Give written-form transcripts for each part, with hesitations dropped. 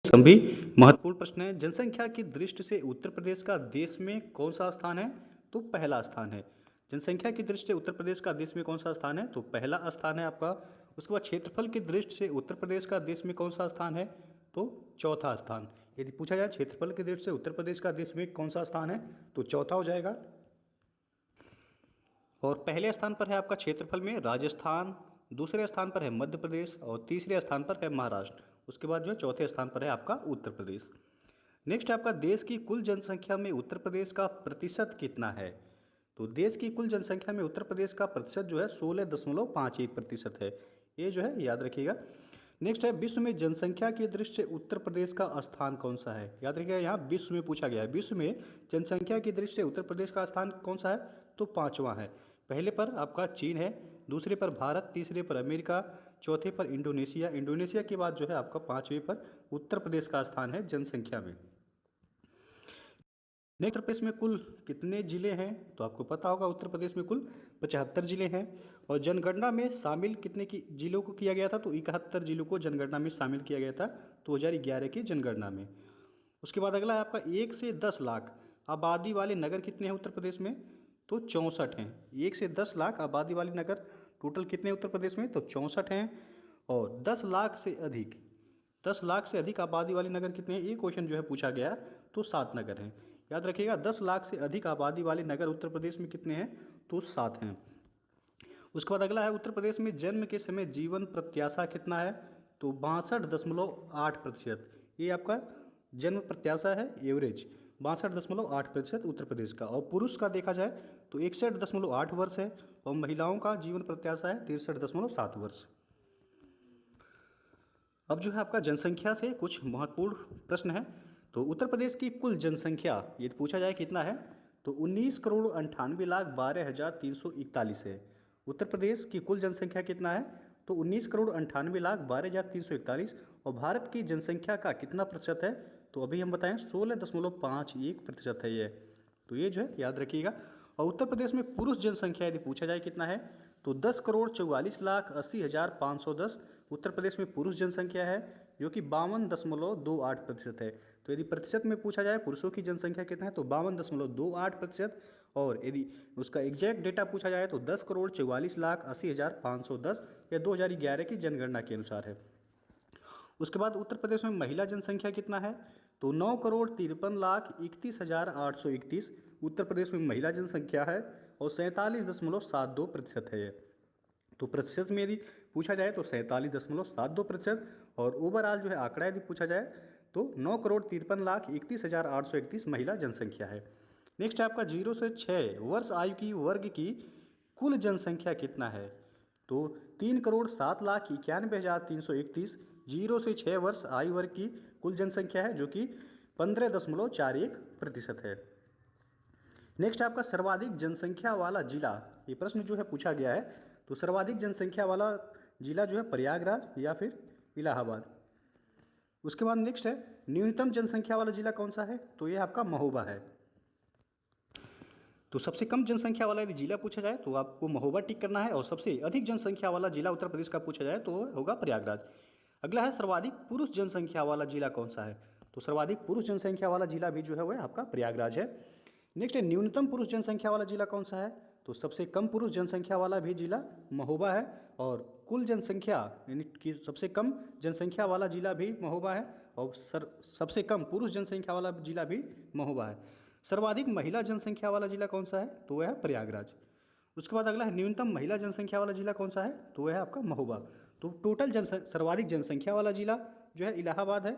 सभी महत्वपूर्ण प्रश्न है। जनसंख्या की दृष्टि से उत्तर प्रदेश का देश में कौन सा स्थान है? तो पहला स्थान है। जनसंख्या की दृष्टि से उत्तर प्रदेश का देश में कौन सा स्थान है? तो पहला स्थान है आपका। उसके बाद क्षेत्रफल की दृष्टि से उत्तर प्रदेश का देश में कौन सा स्थान है? तो चौथा स्थान। यदि पूछा जाए क्षेत्रफल की दृष्टि से उत्तर प्रदेश का देश में कौन सा स्थान है, तो चौथा हो जाएगा। और पहले स्थान पर है आपका क्षेत्रफल में राजस्थान, दूसरे स्थान पर है मध्य प्रदेश और तीसरे स्थान पर है महाराष्ट्र। उसके बाद जो है चौथे स्थान पर है आपका उत्तर प्रदेश। नेक्स्ट आपका देश की कुल जनसंख्या में उत्तर प्रदेश का प्रतिशत कितना है? तो देश की कुल जनसंख्या में उत्तर प्रदेश का प्रतिशत जो है 16.51% है। ये जो है याद रखिएगा। नेक्स्ट है विश्व में जनसंख्या की दृष्टि से उत्तर प्रदेश का स्थान कौन सा है? याद रखिएगा, यहाँ विश्व में पूछा गया है। विश्व में जनसंख्या की दृष्टि से उत्तर प्रदेश का स्थान कौन सा है? तो पाँचवा है। पहले पर आपका चीन है, दूसरे पर भारत, तीसरे पर अमेरिका, चौथे पर इंडोनेशिया। इंडोनेशिया के बाद जो है आपका पाँचवें पर उत्तर प्रदेश का स्थान है जनसंख्या में। नेक्स्ट उत्तर प्रदेश में कुल कितने जिले हैं? तो आपको पता होगा उत्तर प्रदेश में कुल 75 जिले हैं। और जनगणना में शामिल कितने की जिलों को किया गया था? तो 71 जिलों को जनगणना में शामिल किया गया था 2011 की जनगणना में। उसके बाद अगला है आपका 1 से 10 लाख आबादी वाले नगर कितने हैं उत्तर प्रदेश में? तो 64 हैं। 1 से 10 लाख आबादी वाले नगर टोटल कितने हैं उत्तर प्रदेश में? तो 64 हैं। और 10 लाख से अधिक आबादी वाले नगर कितने हैं? ये क्वेश्चन जो है पूछा गया, तो 7 नगर हैं। याद रखिएगा, 10 लाख से अधिक आबादी वाले नगर उत्तर प्रदेश में कितने हैं? तो 7 हैं। उसके बाद अगला है उत्तर प्रदेश में जन्म के समय जीवन प्रत्याशा कितना है? तो 62.8%। ये आपका जन्म प्रत्याशा है, एवरेज 62.8% उत्तर प्रदेश का। और पुरुष का देखा जाए तो 61.8 वर्ष है। और महिलाओं का जीवन प्रत्याशा है 63.7 वर्ष। अब जो है आपका जनसंख्या से कुछ महत्वपूर्ण प्रश्न है। तो उत्तर प्रदेश की कुल जनसंख्या यदि पूछा जाए कितना है, तो 19,98,12,341 है। उत्तर प्रदेश की कुल जनसंख्या कितना है? तो 19,98,12,341। और भारत की जनसंख्या का कितना प्रतिशत है? तो अभी हम बताएं 16.51% है ये। तो ये जो है याद रखिएगा। और उत्तर प्रदेश में पुरुष जनसंख्या यदि पूछा जाए कितना है, तो 10,44,80,510 उत्तर प्रदेश में पुरुष जनसंख्या है, जो कि 52.28% है। तो यदि प्रतिशत में पूछा जाए पुरुषों की जनसंख्या कितना है, तो 52.28%। और यदि उसका एग्जैक्ट डेटा पूछा जाए तो 10,44,80,510 या 2011 की जनगणना के अनुसार है। उसके बाद उत्तर प्रदेश में महिला जनसंख्या कितना है? तो 9,53,31,831 उत्तर प्रदेश में महिला जनसंख्या है। और 47.72% है ये। तो प्रतिशत में यदि पूछा जाए तो 47.72%। और ओवरऑल जो है आंकड़ा यदि पूछा जाए तो 9,53,31,831 महिला जनसंख्या है। नेक्स्ट है आपका 0 से 6 वर्ष आयु की वर्ग की कुल जनसंख्या कितना है? तो 3,07,91,331 0 से 6 वर्ष आयु वर्ग की कुल जनसंख्या है, जो कि 15.41% है। नेक्स्ट आपका सर्वाधिक जनसंख्या वाला जिला, ये प्रश्न जो है पूछा गया है। तो सर्वाधिक जनसंख्या वाला जिला जो है प्रयागराज या फिर इलाहाबाद। उसके बाद नेक्स्ट है न्यूनतम जनसंख्या वाला जिला कौन सा है? तो ये आपका महोबा है। तो सबसे कम जनसंख्या वाला यदि जिला पूछा जाए तो आपको महोबा टिक करना है। और सबसे अधिक जनसंख्या वाला जिला उत्तर प्रदेश का पूछा जाए तो होगा प्रयागराज। अगला है सर्वाधिक पुरुष जनसंख्या वाला जिला कौन सा है? तो सर्वाधिक पुरुष जनसंख्या वाला जिला भी जो है वह आपका प्रयागराज है। नेक्स्ट है न्यूनतम पुरुष जनसंख्या वाला जिला कौन सा है? तो सबसे कम पुरुष जनसंख्या वाला भी जिला महोबा है। और कुल जनसंख्या यानी कि सबसे कम जनसंख्या वाला जिला भी महोबा है। और सबसे कम पुरुष जनसंख्या वाला जिला भी महोबा है। सर्वाधिक महिला जनसंख्या वाला जिला कौन सा है? तो वह है प्रयागराज। उसके बाद अगला है न्यूनतम महिला जनसंख्या वाला जिला कौन सा है? तो वह है आपका महोबा। तो टोटल सर्वाधिक जनसंख्या वाला जिला जो है इलाहाबाद है।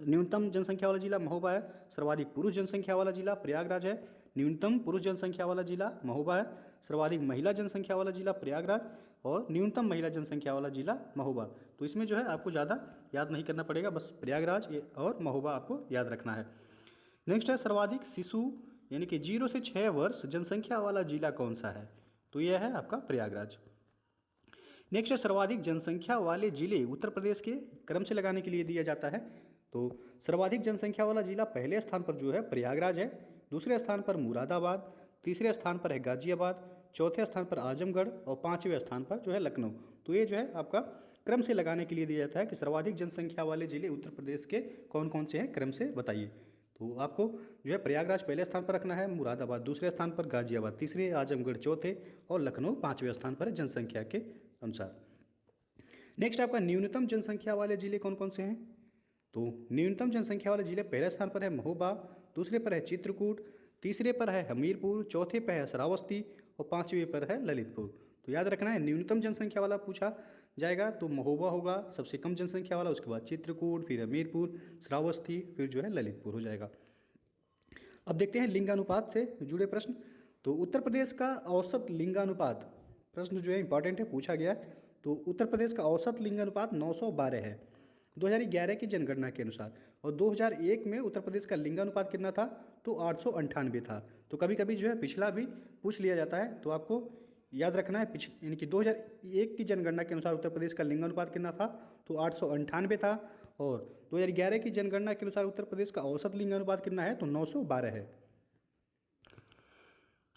न्यूनतम जनसंख्या वाला जिला महोबा है। सर्वाधिक पुरुष जनसंख्या वाला जिला प्रयागराज है। न्यूनतम पुरुष जनसंख्या वाला जिला महोबा है। सर्वाधिक महिला जनसंख्या वाला जिला प्रयागराज। और न्यूनतम महिला जनसंख्या वाला जिला महोबा। तो इसमें जो है आपको ज़्यादा याद नहीं करना पड़ेगा, बस प्रयागराज और महोबा आपको याद रखना है। नेक्स्ट है सर्वाधिक शिशु यानी कि 0 से 6 वर्ष जनसंख्या वाला जिला कौन सा है? तो यह है आपका प्रयागराज। नेक्स्ट है सर्वाधिक जनसंख्या वाले जिले उत्तर प्रदेश के क्रम से लगाने के लिए दिया जाता है। तो सर्वाधिक जनसंख्या वाला जिला पहले स्थान पर जो है प्रयागराज है। दूसरे स्थान पर मुरादाबाद, तीसरे स्थान पर है गाजियाबाद, चौथे स्थान पर आजमगढ़ और पाँचवें स्थान पर जो है लखनऊ। तो ये जो है आपका क्रम से लगाने के लिए दिया जाता है कि सर्वाधिक जनसंख्या वाले जिले उत्तर प्रदेश के कौन कौन से हैं, क्रम से बताइए। तो आपको जो है प्रयागराज पहले स्थान पर रखना है, मुरादाबाद दूसरे स्थान पर, गाजियाबाद तीसरे, आजमगढ़ चौथे और लखनऊ पाँचवें स्थान पर है जनसंख्या के अनुसार। नेक्स्ट आपका न्यूनतम जनसंख्या वाले जिले कौन कौन से हैं। तो न्यूनतम जनसंख्या वाले जिले पहले स्थान पर है महोबा, दूसरे पर है चित्रकूट, तीसरे पर है हमीरपुर, चौथे पर है श्रावस्ती और पाँचवें पर है ललितपुर। तो याद रखना है न्यूनतम जनसंख्या वाला पूछा जाएगा तो महोबा होगा सबसे कम जनसंख्या वाला, उसके बाद चित्रकूट, फिर हमीरपुर, श्रावस्ती, फिर जो है ललितपुर हो जाएगा। अब देखते हैं लिंगानुपात से जुड़े प्रश्न। तो उत्तर प्रदेश का औसत लिंगानुपात, प्रश्न जो है इंपॉर्टेंट है, पूछा गया है। तो उत्तर प्रदेश का औसत लिंगानुपात 912 है 2011 की जनगणना के अनुसार, और 2001 में उत्तर प्रदेश का लिंगानुपात कितना था, तो 898 था। तो कभी कभी जो है पिछला भी पूछ लिया जाता है, तो आपको याद रखना है यानी कि 2001 की जनगणना के अनुसार उत्तर प्रदेश का लिंगानुपात कितना था, तो 898 था, और 2011 की जनगणना के अनुसार उत्तर प्रदेश का औसत लिंगानुपात कितना है, तो 912 है।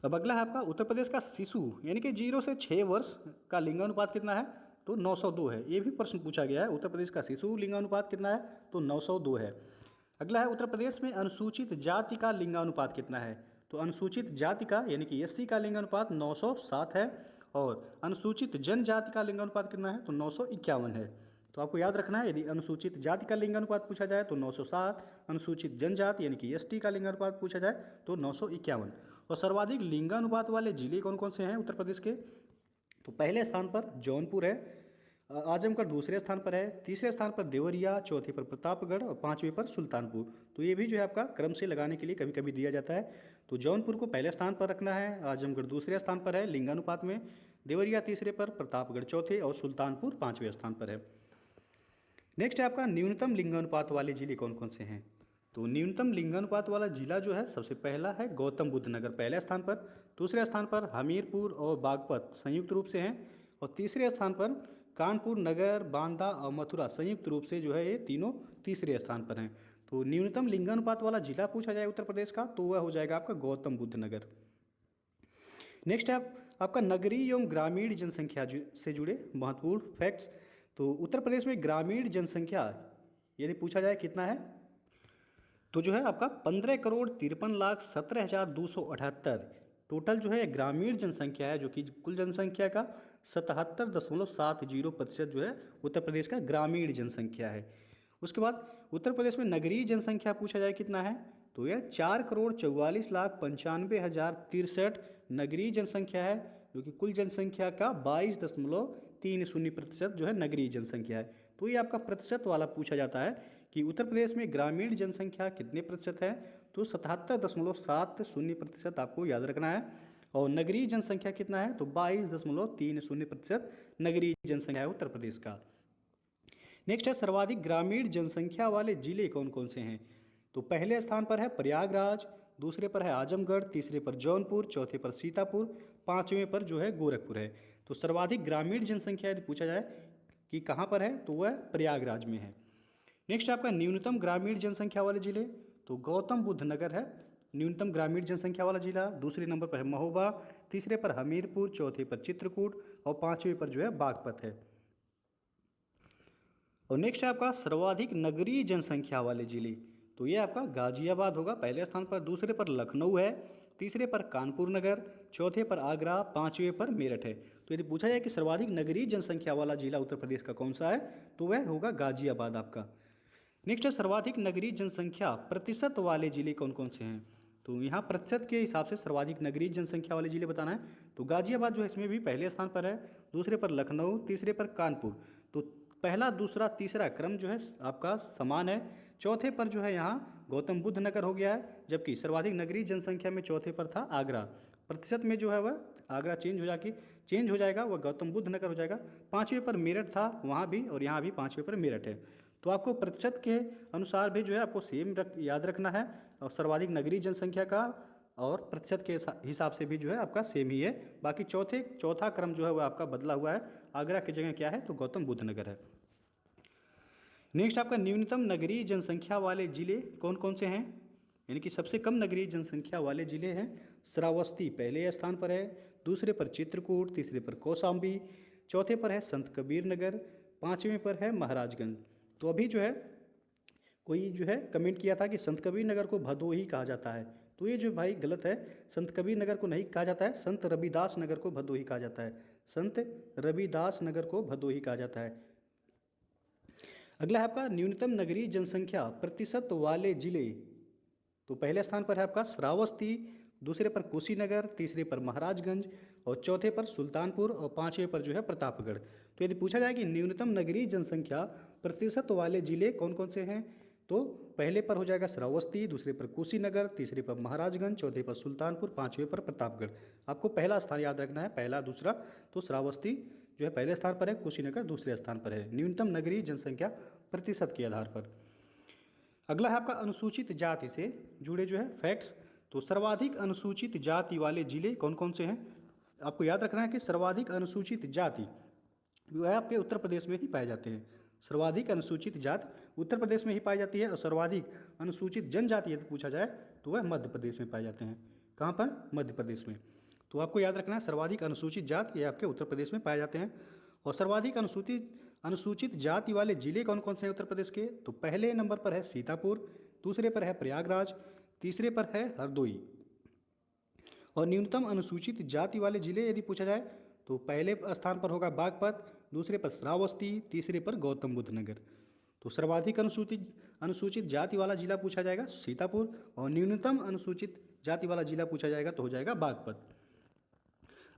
अब अगला है आपका उत्तर प्रदेश का शिशु यानी कि 0 से 6 वर्ष का लिंगानुपात कितना है, तो 902 है। ये भी प्रश्न पूछा गया है, उत्तर प्रदेश का शिशु लिंगानुपात कितना है, तो 902 है। अगला है उत्तर प्रदेश में अनुसूचित जाति का लिंगानुपात कितना है। तो अनुसूचित जाति का यानी कि एससी का लिंगानुपात 907 है, और अनुसूचित जनजाति का लिंगानुपात कितना है, तो 951 है। तो आपको याद रखना है, यदि अनुसूचित जाति का लिंगानुपात पूछा जाए तो 907, अनुसूचित जनजाति यानी कि एसटी का लिंगानुपात पूछा जाए तो 951। और सर्वाधिक लिंगानुपात वाले जिले कौन कौन से हैं उत्तर प्रदेश के। तो पहले स्थान पर जौनपुर है, आजमगढ़ दूसरे स्थान पर है, तीसरे स्थान पर देवरिया, चौथे पर प्रतापगढ़ और पाँचवें पर सुल्तानपुर। तो ये भी जो है आपका क्रम से लगाने के लिए कभी कभी दिया जाता है। तो जौनपुर को पहले स्थान पर रखना है, आजमगढ़ दूसरे स्थान पर है लिंगानुपात में, देवरिया तीसरे पर, प्रतापगढ़ चौथे और सुल्तानपुर पाँचवें स्थान पर है। नेक्स्ट है आपका न्यूनतम लिंगानुपात वाले जिले कौन कौन से हैं। तो न्यूनतम लिंगानुपात वाला जिला जो है सबसे पहला है गौतम बुद्ध नगर पहले स्थान पर, दूसरे स्थान पर हमीरपुर और बागपत संयुक्त रूप से हैं, और तीसरे स्थान पर कानपुर नगर, बांदा और मथुरा संयुक्त रूप से जो है ये तीनों तीसरे स्थान पर हैं। तो न्यूनतम लिंगानुपात वाला जिला पूछा जाए उत्तर प्रदेश का तो वह हो जाएगा आपका गौतम बुद्ध नगर। नेक्स्ट है आपका नगरीय एवं ग्रामीण जनसंख्या से जुड़े महत्वपूर्ण फैक्ट्स। तो उत्तर प्रदेश में ग्रामीण जनसंख्या यदि पूछा जाए कितना है, तो जो है आपका 15,53,17,278 टोटल जो है ग्रामीण जनसंख्या है, जो कि कुल जनसंख्या का 77.70% जो है उत्तर प्रदेश का ग्रामीण जनसंख्या है। उसके बाद उत्तर प्रदेश में नगरीय जनसंख्या पूछा जाए कितना है, तो यह 4,44,95,063 नगरीय जनसंख्या है, जो कि कुल जनसंख्या का 22.30% जो है नगरीय जनसंख्या है। तो ये आपका प्रतिशत वाला पूछा जाता है कि उत्तर प्रदेश में ग्रामीण जनसंख्या कितने प्रतिशत है, तो 77.70% आपको याद रखना है, और नगरीय जनसंख्या कितना है, तो 22.30% नगरीय जनसंख्या है उत्तर प्रदेश का। नेक्स्ट है सर्वाधिक ग्रामीण जनसंख्या वाले जिले कौन कौन से हैं। तो पहले स्थान पर है प्रयागराज, दूसरे पर है आजमगढ़, तीसरे पर जौनपुर, चौथे पर सीतापुर, पाँचवें पर जो है गोरखपुर है। तो सर्वाधिक ग्रामीण जनसंख्या यदि पूछा जाए कि कहाँ पर है, तो वह प्रयागराज में है। नेक्स्ट आपका न्यूनतम ग्रामीण जनसंख्या वाले जिले, तो गौतम बुद्ध नगर है न्यूनतम ग्रामीण जनसंख्या वाला जिला, दूसरे नंबर पर है महोबा, तीसरे पर हमीरपुर, चौथे पर चित्रकूट और पाँचवें पर जो है बागपत है। और नेक्स्ट है आपका सर्वाधिक नगरीय जनसंख्या वाले जिले, तो ये आपका गाजियाबाद होगा पहले स्थान पर, दूसरे पर लखनऊ है, तीसरे पर कानपुर नगर, चौथे पर आगरा, पाँचवें पर मेरठ है। तो यदि पूछा जाए कि सर्वाधिक नगरीय जनसंख्या वाला जिला उत्तर प्रदेश का कौन सा है, तो वह होगा गाजियाबाद आपका। नेक्स्ट है सर्वाधिक नगरीय जनसंख्या प्रतिशत वाले जिले कौन कौन से हैं। तो यहाँ प्रतिशत के हिसाब से सर्वाधिक नगरीय जनसंख्या वाले जिले बताना है। तो गाजियाबाद जो है इसमें भी पहले स्थान पर है, दूसरे पर लखनऊ, तीसरे पर कानपुर। तो पहला, दूसरा, तीसरा क्रम जो है आपका समान है। चौथे पर जो है यहाँ गौतम बुद्ध नगर हो गया है, जबकि सर्वाधिक नगरीय जनसंख्या में चौथे पर था आगरा। प्रतिशत में जो है वह आगरा चेंज हो जाएगा, वह गौतम बुद्ध नगर हो जाएगा। पाँचवें पर मेरठ था वहाँ भी, और यहाँ भी पाँचवें पर मेरठ है। तो आपको प्रतिशत के अनुसार भी जो है आपको सेम याद रखना है, और सर्वाधिक नगरीय जनसंख्या का और प्रतिशत के हिसाब से भी जो है आपका सेम ही है। बाकी चौथा क्रम जो है वह आपका बदला हुआ है, आगरा की जगह क्या है, तो गौतम बुद्ध नगर है। नेक्स्ट आपका न्यूनतम नगरीय जनसंख्या वाले जिले कौन कौन से हैं, यानी कि सबसे कम नगरीय जनसंख्या वाले जिले हैं श्रावस्ती पहले स्थान पर है, दूसरे पर चित्रकूट, तीसरे पर कौशाम्बी, चौथे पर है संत कबीर नगर, 5वें पर है महाराजगंज। तो अभी जो है कोई जो है कमेंट किया था कि संत कबीर नगर को भदोही कहा जाता है, तो ये जो भाई गलत है। संत कबीर नगर को नहीं कहा जाता है, संत रविदास नगर को भदोही कहा जाता है। संत रविदास नगर को भदोही कहा जाता है। अगला है आपका न्यूनतम नगरीय जनसंख्या प्रतिशत वाले जिले। तो पहले स्थान पर है आपका श्रावस्ती, दूसरे पर कुशीनगर, तीसरे पर महाराजगंज और चौथे पर सुल्तानपुर और पांचवें पर जो है प्रतापगढ़। तो यदि पूछा जाए कि न्यूनतम नगरीय जनसंख्या प्रतिशत वाले जिले कौन कौन से हैं, तो पहले पर हो जाएगा श्रावस्ती, दूसरे पर कुशीनगर, तीसरे पर महाराजगंज, चौथे पर सुल्तानपुर, पांचवें पर प्रतापगढ़। आपको पहला स्थान याद रखना है, पहला दूसरा। तो श्रावस्ती जो है पहले स्थान पर है, कुशीनगर दूसरे स्थान पर है न्यूनतम नगरीय जनसंख्या प्रतिशत के आधार पर। अगला है आपका अनुसूचित जाति से जुड़े जो है फैक्ट्स। तो सर्वाधिक अनुसूचित जाति वाले जिले कौन कौन से हैं, आपको याद रखना है कि सर्वाधिक अनुसूचित जाति जो है आपके उत्तर प्रदेश में ही पाए जाते हैं। सर्वाधिक अनुसूचित जाति उत्तर प्रदेश में ही पाई जाती है और सर्वाधिक अनुसूचित जनजाति यदि पूछा जाए तो वह मध्य प्रदेश में पाए जाते हैं। कहाँ पर? मध्य प्रदेश में। तो आपको याद रखना है सर्वाधिक अनुसूचित जाति ये आपके उत्तर प्रदेश में पाए जाते हैं। और सर्वाधिक अनुसूचित जाति वाले जिले कौन कौन से हैं उत्तर प्रदेश के, तो पहले नंबर पर है सीतापुर, दूसरे पर है प्रयागराज, तीसरे पर है हरदोई। और न्यूनतम अनुसूचित जाति वाले जिले यदि पूछा जाए तो पहले स्थान पर होगा बागपत, दूसरे पर श्रावस्ती, तीसरे पर गौतम बुद्ध नगर। तो सर्वाधिक अनुसूचित जाति वाला जिला पूछा जाएगा सीतापुर और न्यूनतम अनुसूचित जाति वाला जिला पूछा जाएगा तो हो जाएगा बागपत।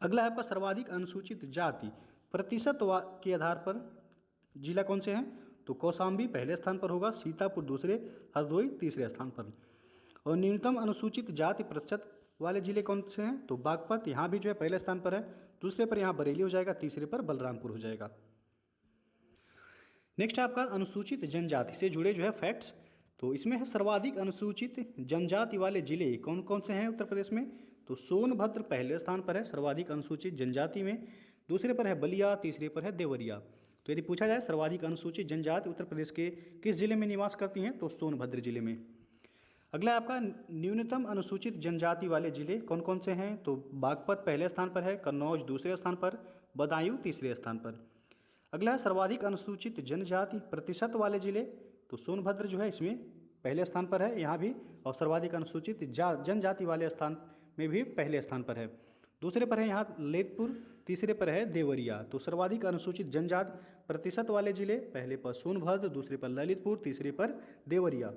अगला है आपका सर्वाधिक अनुसूचित जाति प्रतिशत के आधार पर जिला कौन से हैं, तो कौशाम्बी पहले स्थान पर होगा, सीतापुर दूसरे, हरदोई तीसरे स्थान पर। और न्यूनतम अनुसूचित जाति प्रतिशत वाले जिले कौन से हैं, तो बागपत यहाँ भी जो है पहले स्थान पर है, दूसरे पर यहाँ बरेली हो जाएगा, तीसरे पर बलरामपुर हो जाएगा। नेक्स्ट है आपका अनुसूचित जनजाति से जुड़े जो है फैक्ट्स। तो इसमें है सर्वाधिक अनुसूचित जनजाति वाले जिले कौन कौन से हैं उत्तर प्रदेश में, तो सोनभद्र पहले स्थान पर है सर्वाधिक अनुसूचित जनजाति में, दूसरे पर है बलिया, तीसरे पर है देवरिया। तो यदि पूछा जाए सर्वाधिक अनुसूचित जनजाति उत्तर प्रदेश के किस जिले में निवास करती हैं, तो सोनभद्र जिले में। अगला आपका न्यूनतम अनुसूचित जनजाति वाले जिले कौन कौन से हैं, तो बागपत पहले स्थान पर है, कन्नौज दूसरे स्थान पर, बदायूं तीसरे स्थान पर। अगला है सर्वाधिक अनुसूचित जनजाति प्रतिशत वाले जिले, तो सोनभद्र जो है इसमें पहले स्थान पर है यहाँ भी, और सर्वाधिक अनुसूचित जनजाति वाले स्थान में भी पहले स्थान पर है। दूसरे पर है यहाँ ललितपुर, तीसरे पर है देवरिया। तो सर्वाधिक अनुसूचित जनजाति प्रतिशत वाले जिले पहले पर सोनभद्र, दूसरे पर ललितपुर, तीसरे पर देवरिया।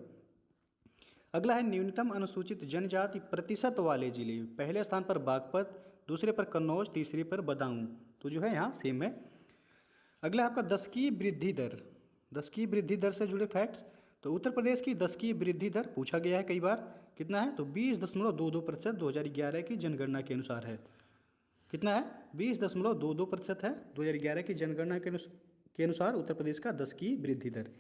अगला है न्यूनतम अनुसूचित जनजाति प्रतिशत वाले जिले, पहले स्थान पर बागपत, दूसरे पर कन्नौज, तीसरे पर बदायूं। तो जो है यहाँ सेम है। अगला आपका दशकीय वृद्धि दर, दशकीय वृद्धि दर से जुड़े फैक्ट्स। तो उत्तर प्रदेश की दशकीय वृद्धि दर पूछा गया है कई बार, कितना है, तो 20.22% 2011 की जनगणना के अनुसार है। कितना है? 20.22% है 2011 की जनगणना के अनुसार उत्तर प्रदेश का दशकीय वृद्धि दर।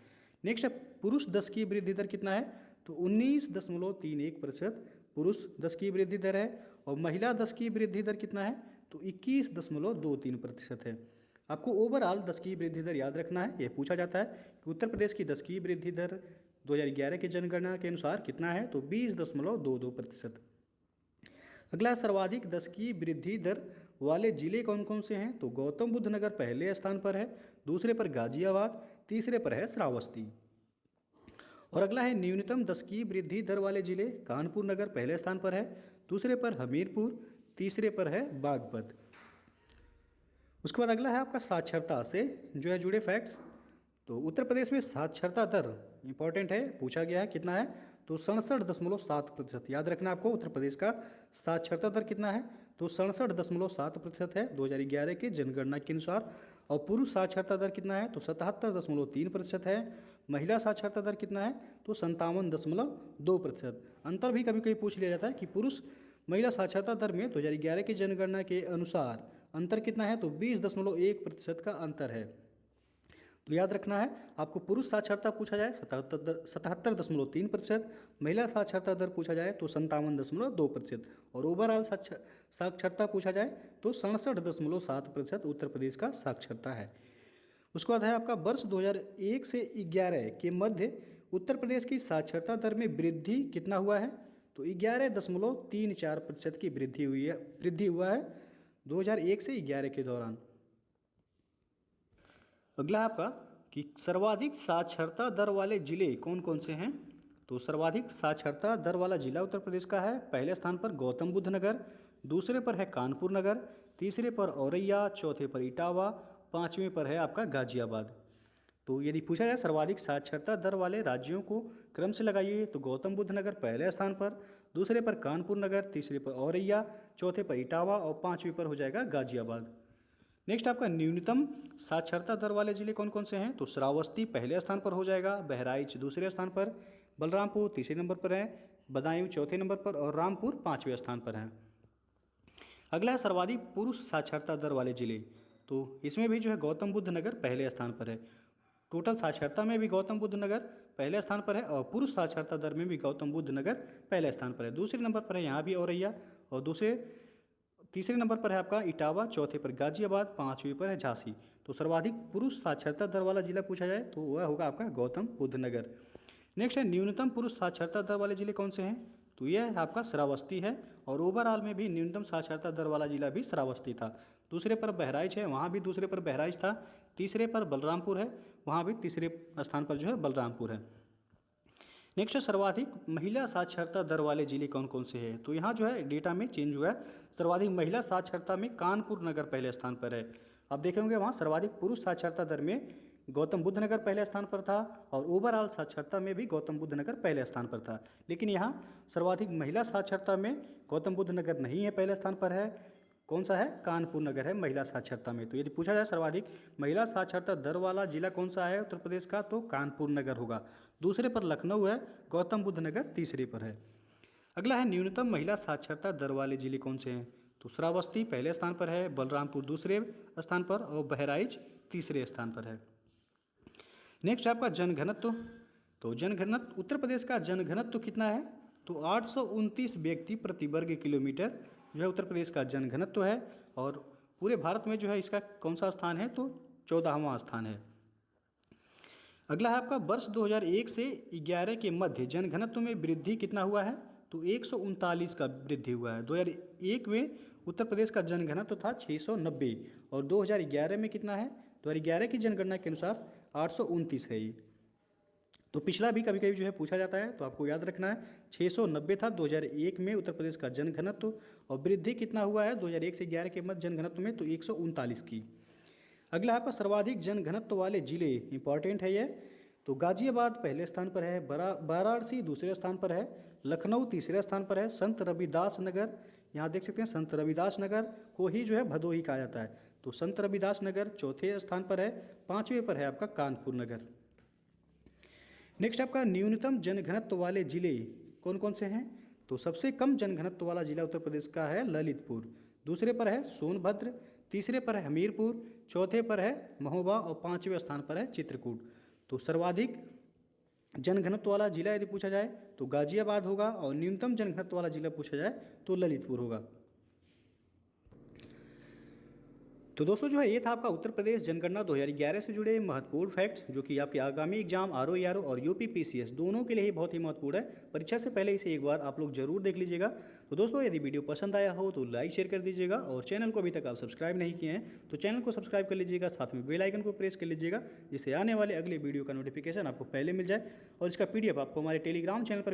नेक्स्ट है पुरुष दशकीय वृद्धि दर कितना है, तो 19.31% पुरुष दशकीय वृद्धि दर है। और महिला दशकीय वृद्धि दर कितना है, तो 21.23% है। आपको ओवरऑल दशकीय वृद्धि दर याद रखना है, यह पूछा जाता है कि उत्तर प्रदेश की दशकीय वृद्धि दर 2011 की जनगणना के अनुसार कितना है, तो 20.22%। अगला सर्वाधिक दशकीय वृद्धि दर वाले जिले कौन कौन से हैं, तो गौतम बुद्ध नगर पहले स्थान पर है, दूसरे पर गाजियाबाद, तीसरे पर है श्रावस्ती। और अगला है न्यूनतम दशकीय वृद्धि दर वाले जिले, कानपुर नगर पहले स्थान पर है, दूसरे पर हमीरपुर, तीसरे पर है बागपत। उसके बाद अगला है आपका साक्षरता से जो है जुड़े फैक्ट्स। तो उत्तर प्रदेश में साक्षरता दर इंपॉर्टेंट है, पूछा गया है कितना है, तो 67.7%। याद रखना आपको उत्तर प्रदेश का साक्षरता दर कितना है, तो 67.7% है 2011 के जनगणना के अनुसार। और पुरुष साक्षरता दर कितना है, तो 77.3% है। महिला साक्षरता दर कितना है, तो 57.2%। अंतर भी कभी कभी पूछ लिया जाता है कि पुरुष महिला साक्षरता दर में 2011 की जनगणना के अनुसार अंतर कितना है, तो 20.1% का अंतर है। तो याद रखना है आपको पुरुष साक्षरता पूछा जाए 77.3%, महिला साक्षरता दर पूछा जाए तो 57.2%, और ओवरऑल साक्षरता पूछा जाए तो 67.7% उत्तर प्रदेश का साक्षरता है। उसके बाद है आपका वर्ष 2001 से 11 के मध्य उत्तर प्रदेश की साक्षरता दर में वृद्धि कितना हुआ है, तो 11.34% की वृद्धि हुआ है 2001 से 11 के दौरान। अगला है आपका कि सर्वाधिक साक्षरता दर वाले जिले कौन कौन से हैं। तो सर्वाधिक साक्षरता दर वाला जिला उत्तर प्रदेश का है, पहले स्थान पर गौतम बुद्ध नगर, दूसरे पर है कानपुर नगर, तीसरे पर औरैया, चौथे पर इटावा, पाँचवें पर है आपका गाजियाबाद। तो यदि पूछा जाए सर्वाधिक साक्षरता दर वाले राज्यों को क्रम से लगाइए तो गौतम बुद्ध नगर पहले स्थान पर, दूसरे पर कानपुर नगर, तीसरे पर औरैया, चौथे पर इटावा और पाँचवें पर हो जाएगा गाजियाबाद। नेक्स्ट आपका न्यूनतम साक्षरता दर वाले जिले कौन कौन से हैं। तो श्रावस्ती पहले स्थान पर हो जाएगा, बहराइच दूसरे स्थान पर, बलरामपुर तीसरे नंबर पर है, बदायूं चौथे नंबर पर और रामपुर पाँचवें स्थान पर है। अगला है सर्वाधिक पुरुष साक्षरता दर वाले जिले। तो इसमें भी जो है गौतम बुद्ध नगर पहले स्थान पर है। टोटल साक्षरता में भी गौतम बुद्ध नगर पहले स्थान पर है और पुरुष साक्षरता दर में भी गौतम बुद्ध नगर पहले स्थान पर है। दूसरे नंबर पर है यहाँ भी औरैया और तीसरे नंबर पर है आपका इटावा, चौथे पर गाजियाबाद, पाँचवें पर है झांसी। तो सर्वाधिक पुरुष साक्षरता दर वाला जिला पूछा जाए तो वह होगा आपका गौतम बुद्ध नगर। नेक्स्ट है न्यूनतम पुरुष साक्षरता दर वाले जिले कौन से हैं। तो यह आपका श्रावस्ती है और ओवरऑल में भी न्यूनतम साक्षरता दर वाला जिला भी श्रावस्ती था। दूसरे पर बहराइच है, वहाँ भी दूसरे पर बहराइच था। तीसरे पर बलरामपुर है, वहाँ भी तीसरे स्थान पर जो है बलरामपुर है। नेक्स्ट है सर्वाधिक महिला साक्षरता दर वाले जिले कौन कौन से हैं। तो यहाँ जो है डेटा में चेंज हुआ है, सर्वाधिक महिला साक्षरता में कानपुर नगर पहले स्थान पर है। आप देखेंगे वहाँ सर्वाधिक पुरुष साक्षरता दर में गौतम बुद्ध नगर पहले स्थान पर था और ओवरऑल साक्षरता में भी गौतम बुद्ध नगर पहले स्थान पर था। लेकिन यहाँ सर्वाधिक महिला साक्षरता में गौतम बुद्ध नगर नहीं है, पहले स्थान पर है। कौन सा है, कानपुर नगर है महिला साक्षरता में। तो यदि पूछा जाए सर्वाधिक महिला साक्षरता दर वाला जिला कौन सा है उत्तर प्रदेश का, तो कानपुर नगर होगा। दूसरे पर लखनऊ है, गौतम बुद्ध नगर तीसरे पर है। अगला है न्यूनतम महिला साक्षरता दर वाले जिले कौन से हैं। तो श्रावस्ती पहले स्थान पर है, बलरामपुर दूसरे स्थान पर और बहराइच तीसरे स्थान पर है। नेक्स्ट आपका जनघनत्व। तो जनघनत्व उत्तर प्रदेश का जनघनत्व कितना है। तो 829 व्यक्ति प्रति वर्ग किलोमीटर जो है उत्तर प्रदेश का जनघनत्व है और पूरे भारत में जो है इसका कौन सा स्थान है, तो 14वां स्थान है। अगला है आपका वर्ष 2001 से 11 के मध्य जनघनत्व में वृद्धि कितना हुआ है। तो 139 का वृद्धि हुआ है। 2001 में उत्तर प्रदेश का जनघनत्व था 690 और 2011 में कितना है, 2011 की जनगणना के अनुसार 829 है ये। तो पिछला भी कभी कभी जो है पूछा जाता है, तो आपको याद रखना है 690 था 2001 में उत्तर प्रदेश का जनघनत्व और वृद्धि कितना हुआ है 2001 से 11 के मध्य जनघनत्व में, तो 139 की। अगला आपका सर्वाधिक जनघनत्व वाले जिले, इंपॉर्टेंट है ये। तो गाजियाबाद पहले स्थान पर है, वाराणसी दूसरे स्थान पर है, लखनऊ तीसरे स्थान पर है, संत रविदास नगर, यहाँ देख सकते हैं संत रविदास नगर को ही जो है भदोही कहा जाता है। तो संत रविदास नगर चौथे स्थान पर है, पाँचवें पर है आपका कानपुर नगर। नेक्स्ट आपका न्यूनतम जनघनत्व वाले जिले कौन कौन से हैं। तो सबसे कम जनघनत्व वाला जिला उत्तर प्रदेश का है ललितपुर, दूसरे पर है सोनभद्र, तीसरे पर है हमीरपुर, चौथे पर है महोबा और पाँचवें स्थान पर है चित्रकूट। तो सर्वाधिक जनघनत्व वाला जिला यदि पूछा जाए तो गाजियाबाद होगा और न्यूनतम जनघनत्व वाला जिला पूछा जाए तो ललितपुर होगा। तो दोस्तों जो है ये था आपका उत्तर प्रदेश जनगणना 2011 से जुड़े महत्वपूर्ण फैक्ट्स, जो कि आपके आगामी एग्जाम आरओ और यूपीपीसीएस दोनों के लिए ही बहुत ही महत्वपूर्ण है। परीक्षा से पहले इसे एक बार आप लोग जरूर देख लीजिएगा। तो दोस्तों यदि वीडियो पसंद आया हो तो लाइक शेयर कर दीजिएगा और चैनल को अभी तक आप सब्सक्राइब नहीं किए हैं तो चैनल को सब्सक्राइब कर लीजिएगा, साथ में बेल आइकन को प्रेस कर लीजिएगा जिससे आने वाले अगले वीडियो का नोटिफिकेशन आपको पहले मिल जाए और इसका PDF आपको हमारे टेलीग्राम चैनल पर